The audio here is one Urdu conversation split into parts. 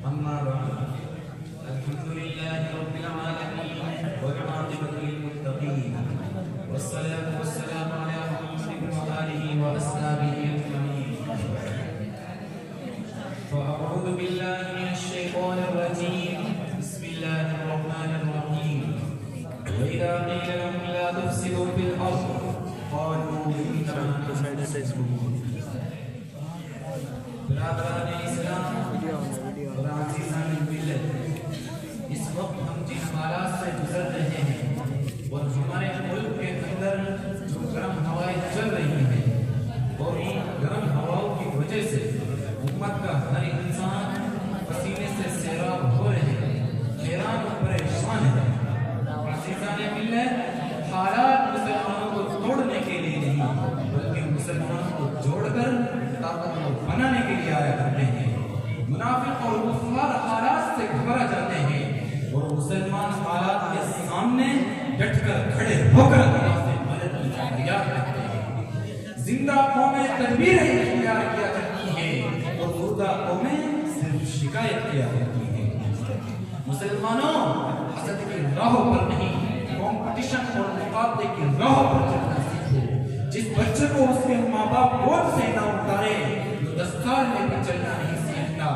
أما بعد الحمد لله رب العالمين والعاقبة للمتقين والصلاة والسلام على محمد وآله وأصحابه أجمعين. فأعوذ بالله من الشيطان الرجيم. بسم الله الرحمن الرحيم. وإذا قيل لهم لا تفسدوا في الأرض قالوا إنما نحن مصلحون. برادران اسلام اور عزیزان ملت، اس وقت ہم جن حالات سے گزر رہے ہیں اور ہمارے ملک کے اندر جو گرم ہوائیں چل رہی ہیں اور ان گرم ہواؤں کی وجہ سے امت کا ہر انسان پسینے سے سیراب ہو رہے ہیں، حیران اور پریشان ہے. عزیزان ملت، حالات مسلمانوں کو توڑنے کے لیے نہیں بلکہ مسلمانوں کو جوڑ کر طاقتور بنانے کے لیے آیا کرتے ہیں. منافق اور کفار حالات سے گھبرا جاتے ہیں اور مسلمان حالات کے سامنے ڈٹ کر کھڑے ہو کر اللہ سے مدد کی فریاد کرتے ہیں. زندہ قومیں تدبیریں اختیار کیا کرتی ہیں اور مردہ قومیں صرف شکایت کیا کرتی ہیں. مسلمانوں، حسد کی راہوں پر نہیں، کمپٹیشن اور مقابلے کی راہوں پر چلنا سیکھو. جس بچے کو اس کے ماں باپ گود سے نہ اٹھائے وہ 10 سال میں بھی چلنا نہیں سیکھتا.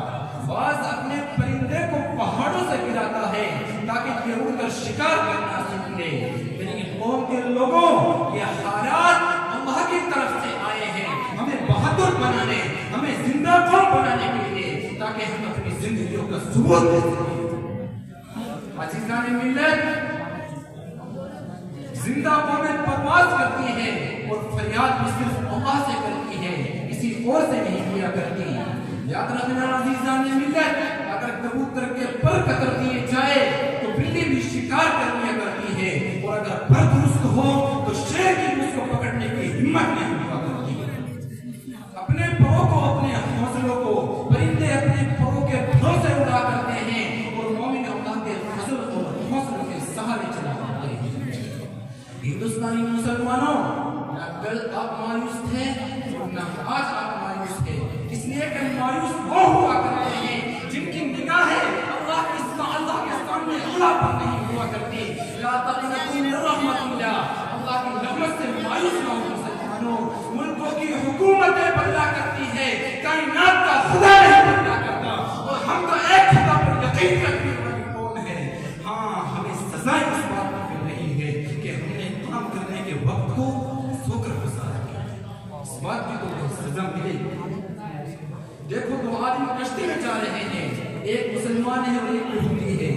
بعض اپنے پرندے کو پہاڑوں سے گراتا ہے تاکہ یہ اڑ کر شکار کرنا سیکھ لے. میری قوم کے لوگوں، یہ حالات اللہ کی طرف سے آئے ہیں ہمیں بہادر بنانے، ہمیں زندہ قوم بنانے کے لیے، تاکہ ہم اپنی زندگیوں کا ثبوت دے سکیں. عزیزان ملت، زندہ قومیں پرواز کرتی ہیں اور فریاد بھی صرف اللہ سے کرتی ہے، کسی اور سے نہیں کیا کرتی. یاد رکھنا عزیزان ملت، اگر کبوتر کے پر قطر دیے جائے تو بلی بھی شکار کر لیا کرتی ہے، اور اگر پر درست ہو تو شیر بھی اس کو پکڑنے کی ہمت نہیں ہوا کرتی. اپنے پروں کو، اپنے حوصلوں کو پرندے اپنے پروں کے پھروں سے اڑا کرتے ہیں اور مومن اللہ کے فضل اور حوصلوں کے سہارے چلا کرتے ہیں. ہندوستانی مسلمانوں، نہ کل آپ مایوس تھے اور نہ آج آپ مایوس تھے، اس لیے کہ مایوس وہ ہوا کرتے ہیں جن کی نگاہیں اللہ کے سامنے اللہ پر نہیں ہوا کرتی. لا تقنطوا من رحمت اللہ، اللہ کی رحمت سے مایوس نہ ہو مسلمانوں. ملکوں کی حکومتیں بدلا کرتی ہے، کائنات کا خدا نہیں بدلا کرتا، اور ہم تو ایک خدا پر یقین رکھنے والی قوم ہے. ہاں، ہمیں سزائیں اس بات پر مل رہی ہے کہ ہم نے کام کرنے کے وقت کو سو کر گزارا کیا. اس بات کی تو سزا ملے. دیکھو، 2 آدمی کشتی میں جا رہے ہیں، ایک مسلمان ہے اور ایک یہودی ہے.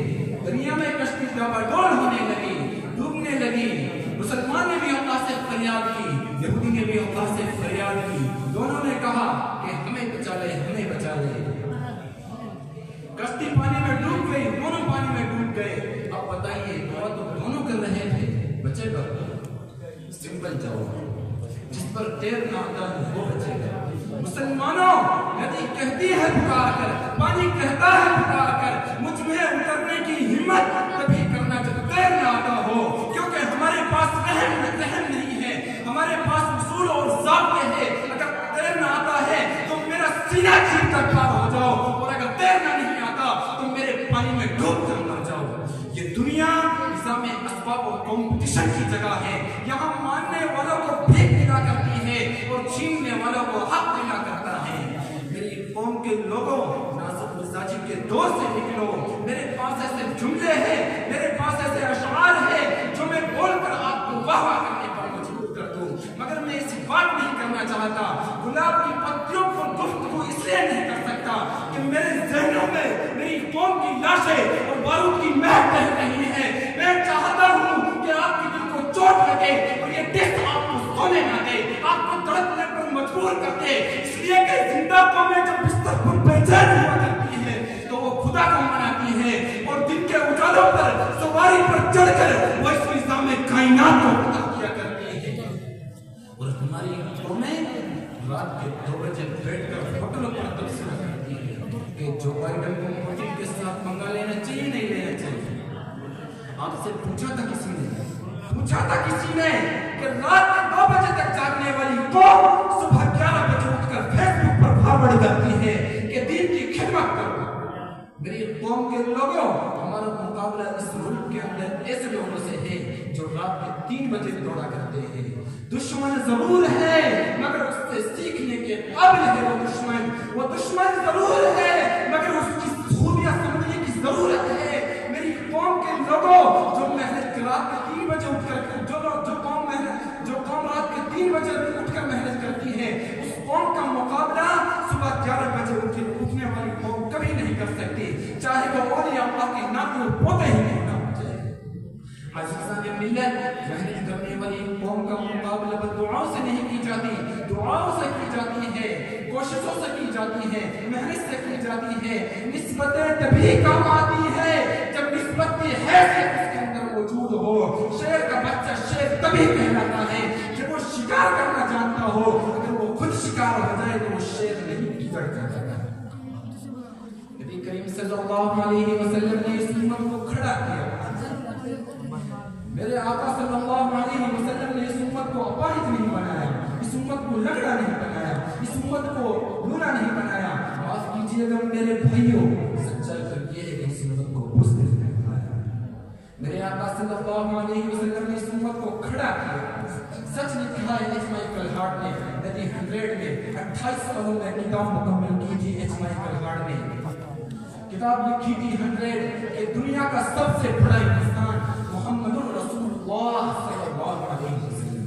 دریا میں کشتی ڈاباڈول ہونے لگی، ڈوبنے لگی. مسلمان نے بھی اللہ سے فریاد کی، یہودی نے بھی اللہ سے فریاد کی. دونوں نے کہا کہ ہمیں بچا لے، ہمیں بچا لے. کشتی پانی میں ڈوب گئی، دونوں پانی میں ڈوب گئے. اب بتائیے، دعا تو دونوں کر رہے تھے، بچے گا؟ سمپل جواب، جس پر تیرنا آتا ہے وہ بچے گا. مسلمانوں، ندی کہتی ہے پکار کر، پانی کہتا ہے پکار کر، مجھ میں اترنے کی ہمت کبھی کرنا جب تیرنا آتا ہو. کیونکہ ہمارے پاس رحم نہیں ہے، ہمارے پاس اصول اور ضابطے ہیں. اگر تیرنا آتا ہے تو میرا سینہ چیر کر پار ہو جاؤ، اور اگر تیرنا نہیں آتا تو میرے پانی میں ڈوب کر مر جاؤ. یہ دنیا نظام اسباب اور کمپٹیشن کی جگہ ہے. یہاں ماننے والوں کو بھیک دلا کرتی ہے اور چھیننے والوں کو حق دلا کرتا ہے. میری قوم کے لوگوں، ناصر مساجد کے دور سے نکلو. میرے پاس ایسے جملے ہیں، میرے پاس ایسے اشعار ہیں جو میں بول کر آپ کو واہ واہ کرنے پر مجبور کر دوں، مگر میں ایسی بات نہیں کرنا چاہتا. گلاب کی پتیوں کو گفتگو اس لیے نہیں کر سکتا کہ میرے ذہنوں میں میری قوم کی لاشیں اور بارود کی مہک بہہ رہی ہے. میں چاہتا ہوں کہ آپ کے دل کو چوٹ لگے اور یہ ٹیسٹ آپ کو سونے نہ دے، آپ کو تڑپنے پر مجبور کر دے. اس لیے کہ زندہ قومیں جب بستر پر بےچین ہوا کرتی ہے تو وہ خدا کو مناتی ہے، اور دن کے اجالوں پر سواری پر چڑھ کر وہ اس نظام کائنات کو پتہ کیا کرتی ہے. اور ہماری قومیں رات کے 2 بجے بیٹھ کر ہوٹلوں پر تبصرہ کرتی ہے کہ جو بائیڈن کو پوٹن کے ساتھ پنگا لینا چاہیے، نہیں لینا چاہیے. آپ سے پوچھا تھا کسی نے کہ رات کے 2 بجے تک جاگنے والی قوم صبح 11 بجے اٹھ کر فیس بک پر قوم کے لوگوں ہمارا مقابلہ اس ملک کے اندر ایسے لوگوں سے ہے جو رات کے 3 بجے دوڑا کرتے ہیں. دشمن ضرور ہے مگر اس سے سیکھنے کے قابل ہے. وہ دشمن ضرور ہے مگر اس کی خوبیاں سمجھنے کی ضرورت ہے. میری قوم کے لوگوں جو محنت رات کے 3 بجے اٹھ کر جو قوم رات کے 3 بجے اٹھ کر محنت کرتی ہے اس قوم کا مقابلہ صبح 11 بجے اٹھنے والی قوم کبھی نہیں کر سکتی, چاہے وہ اولیاء اللہ کے ناطے پوتے ہی نہیں نہ ہو جائے. عزیزان ملت, محنت کرنے والی قوم کا مقابلہ بس دعاؤں سے نہیں کی جاتی, دعاؤں سے کی جاتی ہے, کوششوں سے کی جاتی ہے, محنت سے کی جاتی ہے. نسبتیں تبھی کام آتی ہے جب نسبت کی حیثیت اس کے اندر موجود ہو. شیر کا بچہ شیر تبھی کہلاتا ہے جب وہ شکار کرنا جانتا ہو. اگر وہ خود شکار ہو جائے تو وہ شیر نہیں بگڑ جاتا. نبی کریم صلی اللہ علیہ وسلم نے اس امت کو کھڑا کیا. میرے آقا صلی اللہ علیہ وسلم نے اس امت کو اپاہج نہیں بنایا, اس امت کو لگڑا نہیں بنایا, اس امت کو لولا نہیں بنایا. معاف کیجیے گا میرے بھائیوں, سچائی تو یہ ہے کہ اس امت کو بزدل نہیں بنایا. میرے آقا صلی اللہ علیہ وسلم نے اس امت کو کھڑا کیا. سچ لکھا ہے ایچ مائیکل ہارٹ نے ندی 100 میں 28 سالوں میں کتاب مکمل کی تھی. ایچ مائیکل ہارٹ نے کتاب لکھی تھی 100 کہ دنیا کا سب سے بڑا انسان محمد رسول اللہ صلی اللہ علیہ وسلم.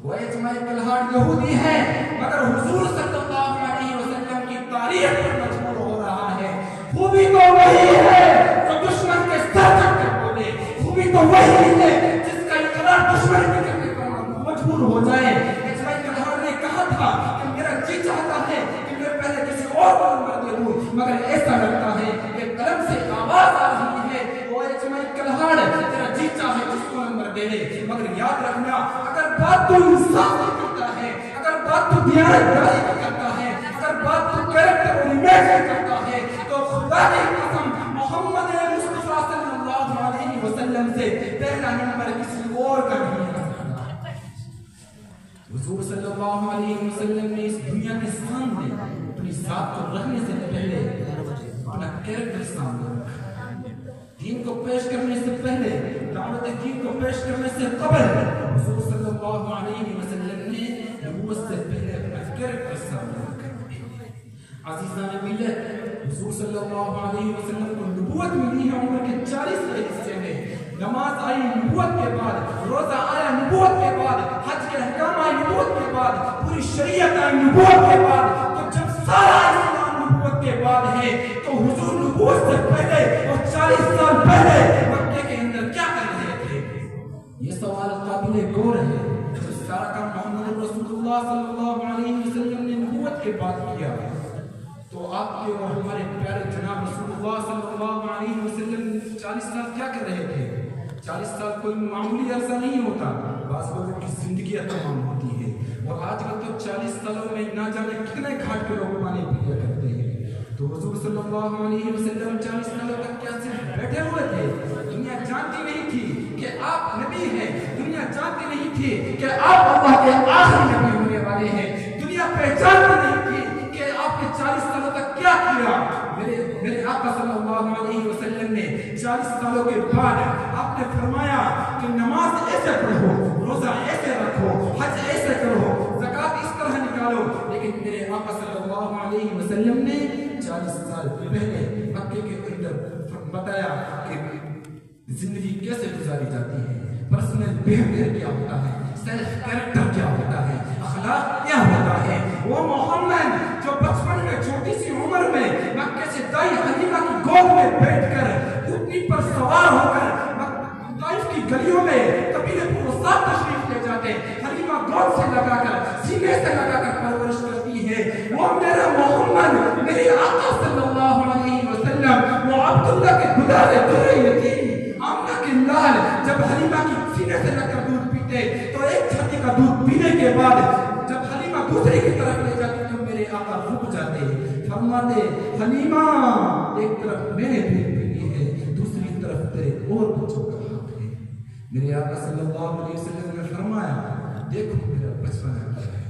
وہ ایچ مائیکل ہارٹ یہودی ہے مگر حضور صلی اللہ علیہ وسلم کی تاریخ پر مجبور ہو رہا ہے. خوبی تو وہی ہے جو دشمن کے سر چڑھ کر بولے, خوبی تو وہی ہے جس کا اقرار دشمن کے کرنے پر مجبور ہو جائے. ایچ مائیکل ہارٹ نے کہا تھا کہ میرا جی چاہتا ہے کہ میں پہلے کسی اور کو نمبر دے دوں مگر ایسا لگتا ہے کہ قلم سے آواز آ رہی ہے. وہ ایچ مائیکل ہارٹ تیرا جی چاہے جس کو نمبر دے دے مگر یاد رکھنا اگر بات تو انصاف کی کرتا ہے, اگر بات تو دیانتداری کی کرتا ہے, اگر بات تو کریکٹر اور امیج کی کرتا ہے تو خدا کی قسم محمد مصطفیٰ صلی اللہ علیہ وسلم سے پہلا نمبر کسی اور کا نہیں ہے. حضور صلی اللہ علیہ وسلم نے اس دنیا کے سامنے اپنی ذات کو رکھنے سے پہلے اپنا کریکٹر سامنے رکھا. دین کو پیش کرنے سے پہلے, دعوت دین کو پیش کرنے سے قبل حضور صلی اللہ علیہ وسلم نے نبوت سے پہلے اپنا کریکٹر سامنے رکھا. عزیزان ملت, حضور صلی اللہ علیہ وسلم کو نبوت ملی ہے عمر کے 40 کے حصے میں. نماز آئی نبوت کے بعد, روزہ آیا نبوت کے بعد, حج کے احکام آئے نبوت کے بعد, پوری شریعت آئی نبوت کے بعد. تو جب سارا اسلام نبوت کے بعد ہے تو حضور نبوت سے پہلے اور 40 سال پہلے مکے کے اندر کیا کر رہے تھے؟ یہ سوال قابل غور ہے. سارا کام محمد رسول اللہ صلی اللہ علیہ وسلم نے نبوت کے بعد کیا تو آپ کے اور ہمارے پیارے جناب رسول اللہ صلی اللہ علیہ وسلم 40 سال کیا کر رہے تھے؟ 40 سال کوئی معمولی عرصہ نہیں ہوتا, بعض لوگوں کی زندگیاں تمام ہوتی ہے. اور آج کل تو 40 سالوں میں نہ جانے کتنے گھاٹ کے لوگ پانی پیا کرتے ہیں. تو حضور صلی اللہ علیہ وسلم 40 سالوں تک کیا صرف بیٹھے ہوئے تھے؟ دنیا جانتی نہیں تھی کہ آپ نبی ہیں, دنیا جانتی نہیں تھی کہ آپ اللہ کے آخری نبی ہونے والے ہیں, دنیا پہچانتی نہیں تھی کہ آپ نے 40 سالوں تک کیا کیا. میرے آقا صلی اللہ علیہ وسلم نے 40 سالوں کے بعد آپ نے فرمایا کہ نماز ایسے پڑھو, روزہ ایسے رکھو, حج ایسے کرو, زکات اس طرح نکالو. لیکن میرے آقا صلی اللہ علیہ وسلم نے 40 سال پہلے مکے کے اندر بتایا کہ زندگی کیسے گزاری جاتی ہے, پرسنل بیہیویئر کیا ہوتا ہے, سیلف کیریکٹر کیا ہوتا ہے, اخلاق کیا ہوتا ہے. وہ محمد جو بچپن میں چھوٹی سی عمر میں مکے سے دائی حلیمہ کی گود میں بیٹھ کر اونٹنی پر سوار ہو کر طائف کی گلیوں میں قبیلے کو ساتھ تشریف لے جاتے, حلیمہ گود سے لگا کر سینے سے لگا کر پرورش کرتی ہے. وہ میرا محمد میرے آقا صلی اللہ علیہ وسلم وہ عبداللہ کے گدارے درے یتیم آمنہ کے لال جب حلیمہ کی سینے سے لگ کر دودھ پیتے تو ایک چھتی کا دودھ پینے کے بعد جب حلیمہ دوسرے کی طرف لے جاتی تو میرے آقا رک جاتے, فرماتے حلیمہ ایک طرف میں نے دودھ پینی ہے, دوسری طرف تیرے اور بچوں کا حق ہے. میرے آقا صلی اللہ علیہ وسلم نے فرمایا دیکھو میرا بچپن ہے,